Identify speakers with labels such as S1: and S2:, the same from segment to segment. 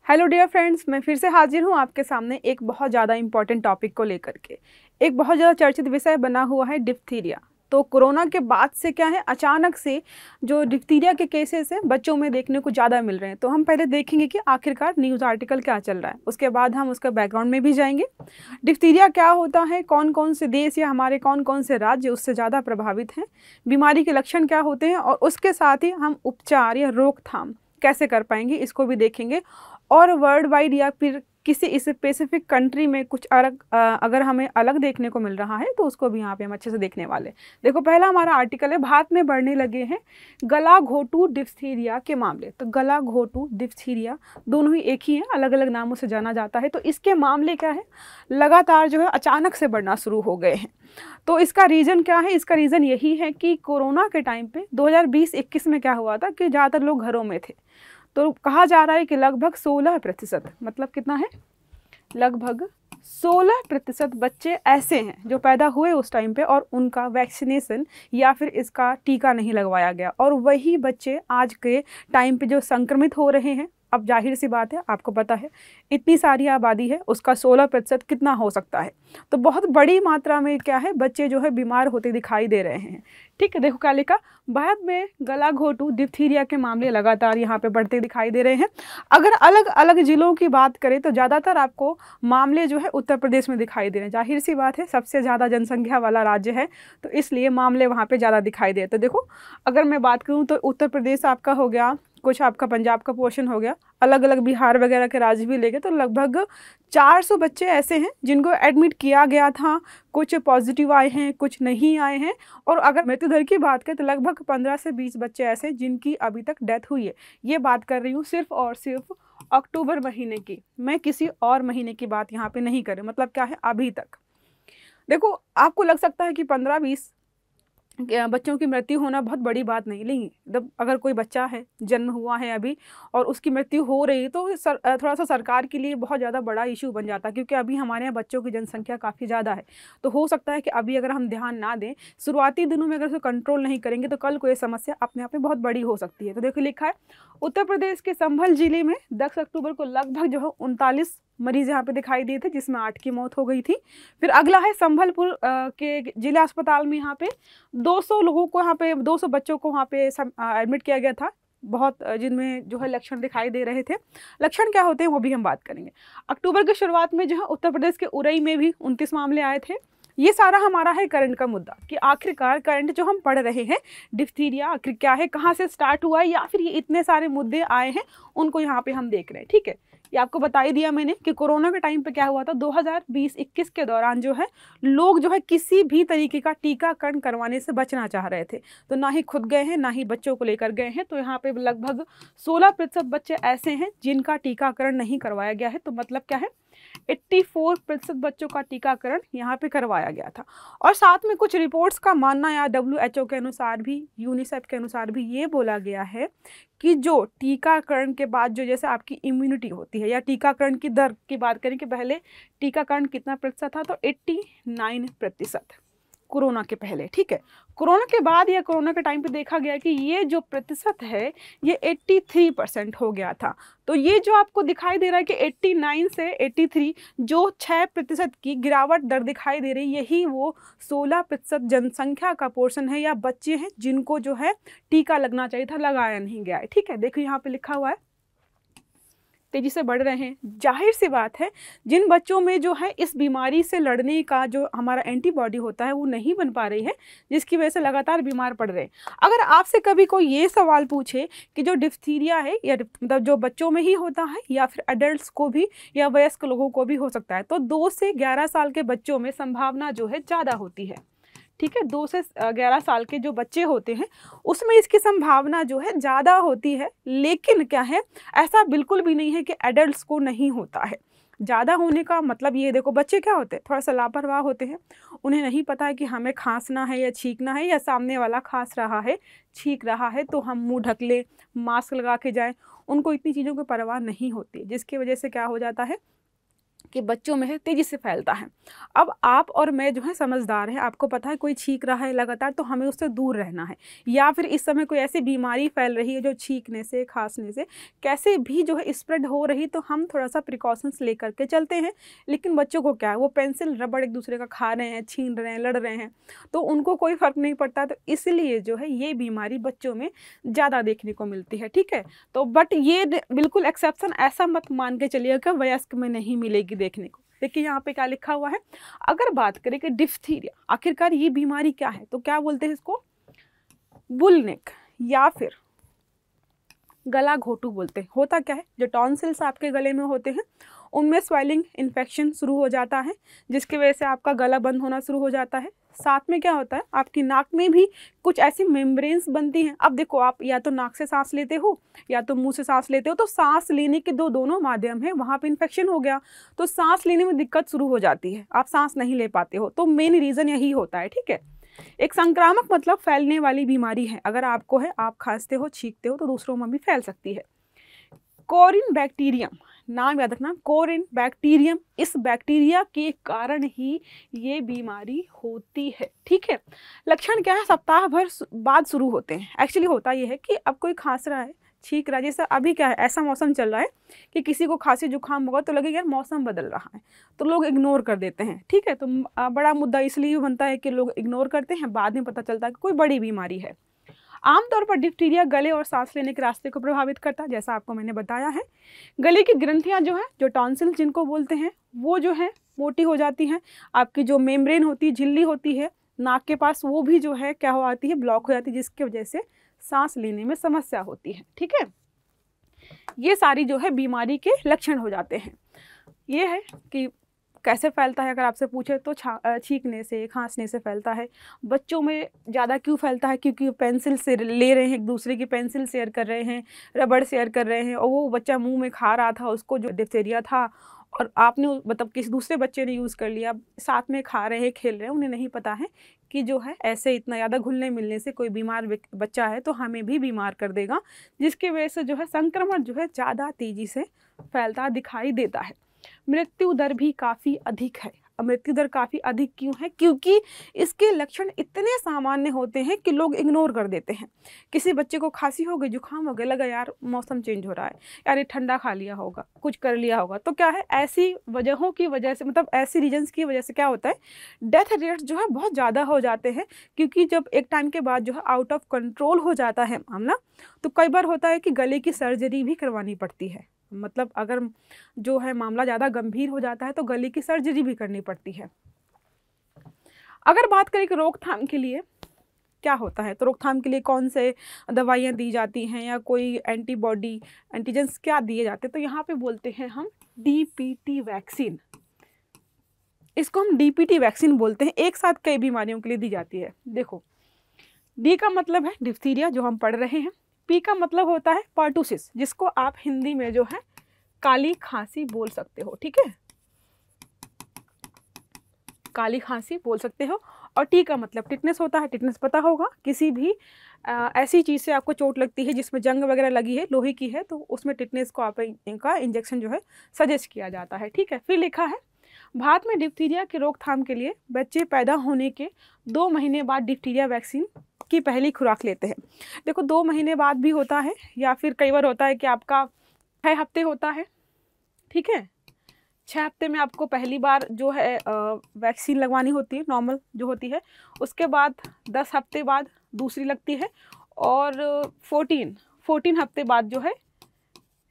S1: Hello dear friends, मैं फिर से हाजिर हूँ आपके सामने एक बहुत ज़्यादा इंपॉर्टेंट टॉपिक को लेकर के। एक बहुत ज़्यादा चर्चित विषय बना हुआ है डिप्थीरिया। तो कोरोना के बाद से क्या है, अचानक से जो डिप्थीरिया के केसेस हैं बच्चों में देखने को ज़्यादा मिल रहे हैं। तो हम पहले देखेंगे कि आखिरकार न्यूज़ आर्टिकल क्या चल रहा है, उसके बाद हम उसका बैकग्राउंड में भी जाएंगे। डिप्थीरिया क्या होता है, कौन कौन से देश या हमारे कौन कौन से राज्य उससे ज़्यादा प्रभावित हैं, बीमारी के लक्षण क्या होते हैं, और उसके साथ ही हम उपचार या रोकथाम कैसे कर पाएंगे इसको भी देखेंगे। और वर्ल्ड वाइड या फिर किसी स्पेसिफिक कंट्री में कुछ अलग अगर हमें अलग देखने को मिल रहा है तो उसको भी यहाँ पे हम अच्छे से देखने वाले। देखो, पहला हमारा आर्टिकल है, भारत में बढ़ने लगे हैं गला घोटू डिप्थीरिया के मामले। तो गला घोटू डिप्थीरिया दोनों ही एक ही हैं, अलग अलग नामों से जाना जाता है। तो इसके मामले क्या है, लगातार जो है अचानक से बढ़ना शुरू हो गए हैं। तो इसका रीज़न क्या है, इसका रीज़न यही है कि कोरोना के टाइम पे 2020-21 में क्या हुआ था कि ज़्यादातर लोग घरों में थे। तो कहा जा रहा है कि लगभग 16%, मतलब कितना है, लगभग 16% बच्चे ऐसे हैं जो पैदा हुए उस टाइम पे और उनका वैक्सीनेशन या फिर इसका टीका नहीं लगवाया गया, और वही बच्चे आज के टाइम पे जो संक्रमित हो रहे हैं। अब जाहिर सी बात है, आपको पता है इतनी सारी आबादी है, उसका 16% कितना हो सकता है। तो बहुत बड़ी मात्रा में क्या है, बच्चे जो है बीमार होते दिखाई दे रहे हैं। ठीक है, देखो क्या लिखा, भारत में गला घोटू डिप्थीरिया के मामले लगातार यहाँ पे बढ़ते दिखाई दे रहे हैं। अगर अलग अलग जिलों की बात करें तो ज़्यादातर आपको मामले जो है उत्तर प्रदेश में दिखाई दे रहे हैं। जाहिर सी बात है, सबसे ज़्यादा जनसंख्या वाला राज्य है तो इसलिए मामले वहाँ पे ज़्यादा दिखाई दे। तो देखो, अगर मैं बात करूँ तो उत्तर प्रदेश आपका हो गया, कुछ आपका पंजाब का पोर्शन हो गया, अलग अलग बिहार वगैरह के राज्य भी लेके तो लगभग 400 बच्चे ऐसे हैं जिनको एडमिट किया गया था। कुछ पॉजिटिव आए हैं, कुछ नहीं आए हैं। और अगर मृत्यु दर की बात करें तो लगभग 15 से 20 बच्चे ऐसे जिनकी अभी तक डेथ हुई है। ये बात कर रही हूँ सिर्फ और सिर्फ अक्टूबर महीने की, मैं किसी और महीने की बात यहाँ पे नहीं कर रही। मतलब क्या है, अभी तक देखो, आपको लग सकता है कि 15-20 बच्चों की मृत्यु होना बहुत बड़ी बात नहीं। लेकिन जब अगर कोई बच्चा है, जन्म हुआ है अभी, और उसकी मृत्यु हो रही है तो थोड़ा सा सरकार के लिए बहुत ज़्यादा बड़ा इशू बन जाता है, क्योंकि अभी हमारे यहाँ बच्चों की जनसंख्या काफ़ी ज़्यादा है। तो हो सकता है कि अभी अगर हम ध्यान ना दें, शुरुआती दिनों में अगर उसको कंट्रोल नहीं करेंगे तो कल को ये समस्या अपने आप में बहुत बड़ी हो सकती है। तो देखो लिखा है, उत्तर प्रदेश के संभल जिले में 10 अक्टूबर को लगभग जो है 39 मरीज यहाँ पे दिखाई दिए थे, जिसमें 8 की मौत हो गई थी। फिर अगला है संभलपुर के जिला अस्पताल में, यहाँ पे 200 लोगों को, यहाँ पे 200 बच्चों को वहाँ पे एडमिट किया गया था, बहुत जिनमें जो है लक्षण दिखाई दे रहे थे। लक्षण क्या होते हैं वो भी हम बात करेंगे। अक्टूबर की शुरुआत में जो है उत्तर प्रदेश के उरई में भी 29 मामले आए थे। ये सारा हमारा है करंट का मुद्दा, कि आखिरकार करंट जो हम पढ़ रहे हैं, डिप्थीरिया आखिर क्या है, कहाँ से स्टार्ट हुआ है, या फिर ये इतने सारे मुद्दे आए हैं उनको यहाँ पे हम देख रहे हैं। ठीक है, ये आपको बता ही दिया मैंने कि कोरोना के टाइम पे क्या हुआ था, 2020-21 के दौरान जो है लोग जो है किसी भी तरीके का टीकाकरण करवाने से बचना चाह रहे थे। तो ना ही खुद गए हैं, ना ही बच्चों को लेकर गए हैं। तो यहाँ पे लगभग 16% बच्चे ऐसे हैं जिनका टीकाकरण नहीं करवाया गया है। तो मतलब क्या है, 84% बच्चों का टीकाकरण यहाँ पे करवाया गया था। और साथ में कुछ रिपोर्ट्स का मानना, या WHO के अनुसार भी, यूनिसेफ के अनुसार भी ये बोला गया है कि जो टीकाकरण के बाद जो जैसे आपकी इम्यूनिटी होती है, या टीकाकरण की दर की बात करें कि पहले टीकाकरण कितना प्रतिशत था, तो 89% कोरोना के पहले। ठीक है, कोरोना के बाद या कोरोना के टाइम पे देखा गया कि ये जो प्रतिशत है ये 83% हो गया था। तो ये जो आपको दिखाई दे रहा है कि 89 से 83, जो 6% की गिरावट दर दिखाई दे रही, यही वो 16% जनसंख्या का पोर्शन है या बच्चे हैं जिनको जो है टीका लगना चाहिए था, लगाया नहीं गया है। ठीक है, देखो यहाँ पे लिखा हुआ है तेजी से बढ़ रहे हैं। जाहिर सी बात है, जिन बच्चों में जो है इस बीमारी से लड़ने का जो हमारा एंटीबॉडी होता है वो नहीं बन पा रही है, जिसकी वजह से लगातार बीमार पड़ रहे हैं। अगर आपसे कभी कोई ये सवाल पूछे कि जो डिप्थीरिया है, या मतलब जो बच्चों में ही होता है या फिर एडल्ट्स को भी या वयस्क लोगों को भी हो सकता है, तो 2 से 11 साल के बच्चों में संभावना जो है ज़्यादा होती है। ठीक है, 2 से 11 साल के जो बच्चे होते हैं उसमें इसकी संभावना जो है ज़्यादा होती है। लेकिन क्या है, ऐसा बिल्कुल भी नहीं है कि एडल्ट्स को नहीं होता है। ज़्यादा होने का मतलब ये, देखो बच्चे क्या होते हैं, थोड़ा सा लापरवाह होते हैं। उन्हें नहीं पता है कि हमें खांसना है या छींकना है, या सामने वाला खांस रहा है, छींक रहा है तो हम मुंह ढक लें, मास्क लगा के जाएं। उनको इतनी चीज़ों की परवाह नहीं होती, जिसकी वजह से क्या हो जाता है कि बच्चों में है तेज़ी से फैलता है। अब आप और मैं जो है समझदार हैं, आपको पता है कोई छींक रहा है लगातार तो हमें उससे दूर रहना है, या फिर इस समय कोई ऐसी बीमारी फैल रही है जो छींकने से, खांसने से कैसे भी जो है स्प्रेड हो रही, तो हम थोड़ा सा प्रिकॉशंस लेकर के चलते हैं। लेकिन बच्चों को क्या है, वो पेंसिल रबड़ एक दूसरे का खा रहे हैं, छीन रहे हैं, लड़ रहे हैं, तो उनको कोई फ़र्क नहीं पड़ता। तो इसलिए जो है ये बीमारी बच्चों में ज़्यादा देखने को मिलती है, ठीक है। तो बट ये बिल्कुल एक्सेप्शन, ऐसा मत मान के चलिएगा वयस्क में नहीं मिलेगी देखने को। देखिए यहाँ पे क्या लिखा हुआ है। अगर बात करें कि डिफ्थीरिया आखिरकार ये बीमारी क्या है, तो क्या बोलते हैं इसको, बुलनेक या फिर गला घोटू बोलते हैं। होता क्या है, जो टॉन्सिल्स आपके गले में होते हैं उनमें स्वेलिंग, इन्फेक्शन शुरू हो जाता है, जिसकी वजह से आपका गला बंद होना शुरू हो जाता है। साथ में क्या होता है, आपकी नाक में भी कुछ ऐसी मेम्ब्रेन्स बनती हैं। अब देखो, आप या तो नाक से सांस लेते हो या तो मुंह से सांस लेते हो, तो सांस लेने के दोनों माध्यम है, वहाँ पे इन्फेक्शन हो गया तो सांस लेने में दिक्कत शुरू हो जाती है, आप सांस नहीं ले पाते हो। तो मेन रीज़न यही होता है, ठीक है। एक संक्रामक मतलब फैलने वाली बीमारी है। अगर आपको है, आप खांसते हो, छींकते हो, तो दूसरों में भी फैल सकती है। कोरिन बैक्टीरियम, नाम याद रखना, कोरिन बैक्टीरियम, इस बैक्टीरिया के कारण ही ये बीमारी होती है, ठीक है। लक्षण क्या है, सप्ताह भर बाद शुरू होते हैं। एक्चुअली होता ये है कि अब कोई खांस रहा है, छींक रहा है, जैसे अभी क्या है, ऐसा मौसम चल रहा है कि किसी को खांसी जुकाम होगा तो लगेगा यार मौसम बदल रहा है, तो लोग इग्नोर कर देते हैं, ठीक है। तो बड़ा मुद्दा इसलिए बनता है कि लोग इग्नोर करते हैं, बाद में पता चलता है कि कोई बड़ी बीमारी है। आमतौर पर डिप्थीरिया गले और सांस लेने के रास्ते को प्रभावित करता है, जैसा आपको मैंने बताया है। गले की ग्रंथियां जो है, जो टॉन्सिल जिनको बोलते हैं, वो जो है मोटी हो जाती हैं। आपकी जो मेम्ब्रेन होती है, झिल्ली होती है नाक के पास, वो भी जो है क्या हो आती है, ब्लॉक हो जाती है, जिसकी वजह से सांस लेने में समस्या होती है, ठीक है। ये सारी जो है बीमारी के लक्षण हो जाते हैं। ये है कि कैसे फैलता है, अगर आपसे पूछे तो छींकने से, खांसने से फैलता है। बच्चों में ज़्यादा क्यों फैलता है, क्योंकि पेंसिल से ले रहे हैं, एक दूसरे की पेंसिल शेयर कर रहे हैं, रबड़ शेयर कर रहे हैं, और वो बच्चा मुंह में खा रहा था, उसको जो डिप्थीरिया था और आपने मतलब किसी दूसरे बच्चे ने यूज़ कर लिया, साथ में खा रहे हैं, खेल रहे हैं, उन्हें नहीं पता है कि जो है ऐसे इतना ज़्यादा घुलने मिलने से कोई बीमार बच्चा है तो हमें भी बीमार कर देगा, जिसकी वजह से जो है संक्रमण जो है ज़्यादा तेज़ी से फैलता दिखाई देता है। मृत्यु दर भी काफ़ी अधिक है। मृत्यु दर काफ़ी अधिक क्यों है, क्योंकि इसके लक्षण इतने सामान्य होते हैं कि लोग इग्नोर कर देते हैं। किसी बच्चे को खांसी हो गई, जुकाम हो गया, लगा यार मौसम चेंज हो रहा है, यार ये ठंडा खा लिया होगा, कुछ कर लिया होगा, तो क्या है, ऐसी वजहों की वजह से, मतलब ऐसी रीजन्स की वजह से क्या होता है, डेथ रेट जो है बहुत ज़्यादा हो जाते हैं। क्योंकि जब एक टाइम के बाद जो है आउट ऑफ कंट्रोल हो जाता है मामला, तो कई बार होता है कि गले की सर्जरी भी करवानी पड़ती है। मतलब अगर जो है मामला ज़्यादा गंभीर हो जाता है तो गले की सर्जरी भी करनी पड़ती है। अगर बात करें कि रोकथाम के लिए क्या होता है, तो रोकथाम के लिए कौन से दवाइयाँ दी जाती हैं या कोई एंटीबॉडी, एंटीजेंस क्या दिए जाते हैं, तो यहाँ पे बोलते हैं हम डीपीटी वैक्सीन। इसको हम डीपीटी वैक्सीन बोलते हैं। एक साथ कई बीमारियों के लिए दी जाती है। देखो, डी का मतलब है डिप्थीरिया जो हम पढ़ रहे हैं, पी का मतलब होता है पर्टुसिस, जिसको आप हिंदी में जो है काली खांसी बोल सकते हो, ठीक है, काली खांसी बोल सकते हो। और टी का मतलब टिटनेस होता है, टिटनेस पता होगा, किसी भी ऐसी चीज़ से आपको चोट लगती है जिसमें जंग वगैरह लगी है, लोहे की है, तो उसमें टिटनेस को आप इनका इंजेक्शन जो है सजेस्ट किया जाता है, ठीक है। फिर लिखा है भारत में डिप्थीरिया की रोकथाम के लिए बच्चे पैदा होने के 2 महीने बाद डिप्थीरिया वैक्सीन की पहली खुराक लेते हैं। देखो 2 महीने बाद भी होता है, या फिर कई बार होता है कि आपका 6 हफ्ते होता है, ठीक है, 6 हफ्ते में आपको पहली बार जो है वैक्सीन लगवानी होती है, नॉर्मल जो होती है। उसके बाद 10 हफ्ते बाद दूसरी लगती है, और 14 हफ्ते बाद जो है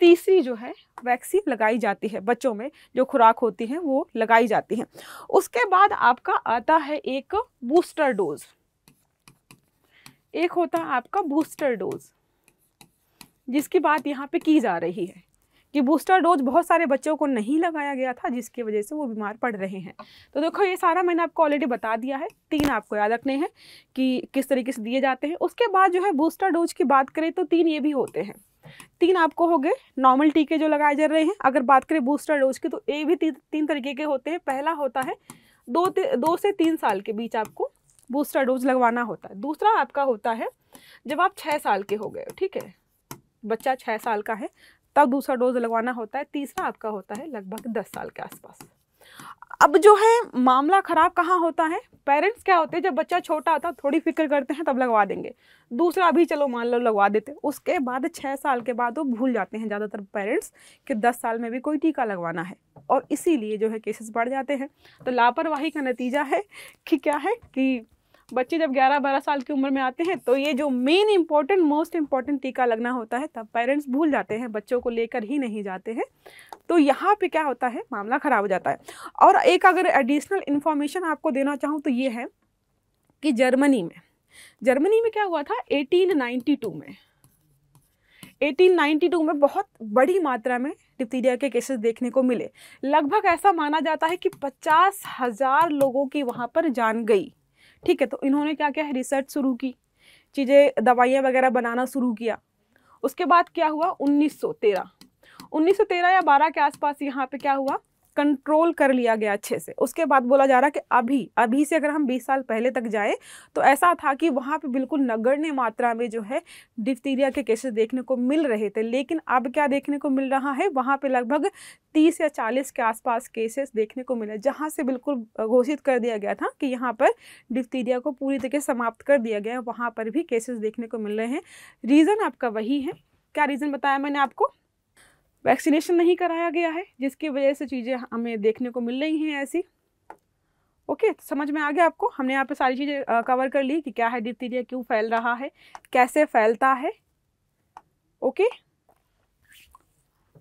S1: तीसरी जो है वैक्सीन लगाई जाती है। बच्चों में जो खुराक होती है वो लगाई जाती है। उसके बाद आपका आता है एक बूस्टर डोज, एक होता है आपका बूस्टर डोज, जिसकी बात यहाँ पे की जा रही है कि बूस्टर डोज बहुत सारे बच्चों को नहीं लगाया गया था, जिसकी वजह से वो बीमार पड़ रहे हैं। तो देखो ये सारा मैंने आपको ऑलरेडी बता दिया है। 3 आपको याद रखने हैं कि किस तरीके से दिए जाते हैं। उसके बाद जो है बूस्टर डोज की बात करें तो 3 ये भी होते हैं। 3 आपको हो गए नॉर्मल टीके जो लगाए जा रहे हैं। अगर बात करें बूस्टर डोज की तो ये भी 3 तरीके के होते हैं। पहला होता है 2 से 3 साल के बीच आपको बूस्टर डोज लगवाना होता है। दूसरा आपका होता है जब आप 6 साल के हो गए, ठीक है, बच्चा 6 साल का है तब दूसरा डोज लगवाना होता है, तीसरा आपका होता है लगभग 10 साल के आसपास। अब जो है मामला ख़राब कहाँ होता है, पेरेंट्स क्या होते हैं, जब बच्चा छोटा होता है थोड़ी फिक्र करते हैं तब लगवा देंगे, दूसरा अभी चलो मान लो लगवा देते, उसके बाद 6 साल के बाद वो भूल जाते हैं ज़्यादातर पेरेंट्स कि 10 साल में भी कोई टीका लगवाना है, और इसीलिए जो है केसेस बढ़ जाते हैं। तो लापरवाही का नतीजा है कि क्या है कि बच्चे जब 11-12 साल की उम्र में आते हैं तो ये जो मेन इंपॉर्टेंट मोस्ट इंपॉर्टेंट टीका लगना होता है तब पेरेंट्स भूल जाते हैं, बच्चों को लेकर ही नहीं जाते हैं। तो यहाँ पे क्या होता है, मामला ख़राब हो जाता है। और एक अगर एडिशनल इन्फॉर्मेशन आपको देना चाहूँ तो ये है कि जर्मनी में क्या हुआ था 1892 में बहुत बड़ी मात्रा में डिप्थीरिया के केसेस देखने को मिले। लगभग ऐसा माना जाता है कि 50,000 लोगों की वहाँ पर जान गई। ठीक है, तो इन्होंने क्या क्या है, रिसर्च शुरू की, चीज़ें दवाइयाँ वगैरह बनाना शुरू किया। उसके बाद क्या हुआ, 1913 या 12 के आसपास यहाँ पे क्या हुआ, कंट्रोल कर लिया गया अच्छे से। उसके बाद बोला जा रहा है कि अभी से अगर हम 20 साल पहले तक जाए तो ऐसा था कि वहाँ पे बिल्कुल नगण्य मात्रा में जो है डिप्थीरिया के केसेस देखने को मिल रहे थे। लेकिन अब क्या देखने को मिल रहा है, वहाँ पे लगभग 30 या 40 के आसपास केसेस देखने को मिले, जहाँ से बिल्कुल घोषित कर दिया गया था कि यहाँ पर डिप्थीरिया को पूरी तरीके से समाप्त कर दिया गया है। वहाँ पर भी केसेस देखने को मिल रहे हैं। रीज़न आपका वही है, क्या रीज़न बताया मैंने आपको, वैक्सीनेशन नहीं कराया गया है, जिसकी वजह से चीज़ें हमें देखने को मिल रही हैं ऐसी। ओके, तो समझ में आ गया आपको, हमने यहाँ पे सारी चीज़ें कवर कर ली कि क्या है डिप्थीरिया, क्यों फैल रहा है, कैसे फैलता है। ओके,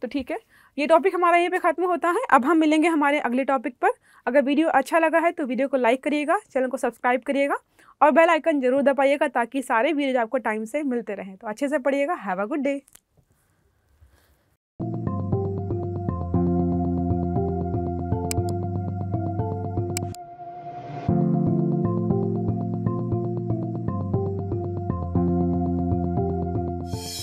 S1: तो ठीक है, ये टॉपिक हमारा यहीं पे ख़त्म होता है। अब हम मिलेंगे हमारे अगले टॉपिक पर। अगर वीडियो अच्छा लगा है तो वीडियो को लाइक करिएगा, चैनल को सब्सक्राइब करिएगा और बेल आइकन जरूर दबाइएगा ताकि सारे वीडियोज आपको टाइम से मिलते रहें। तो अच्छे से पढ़िएगा। Have a good day.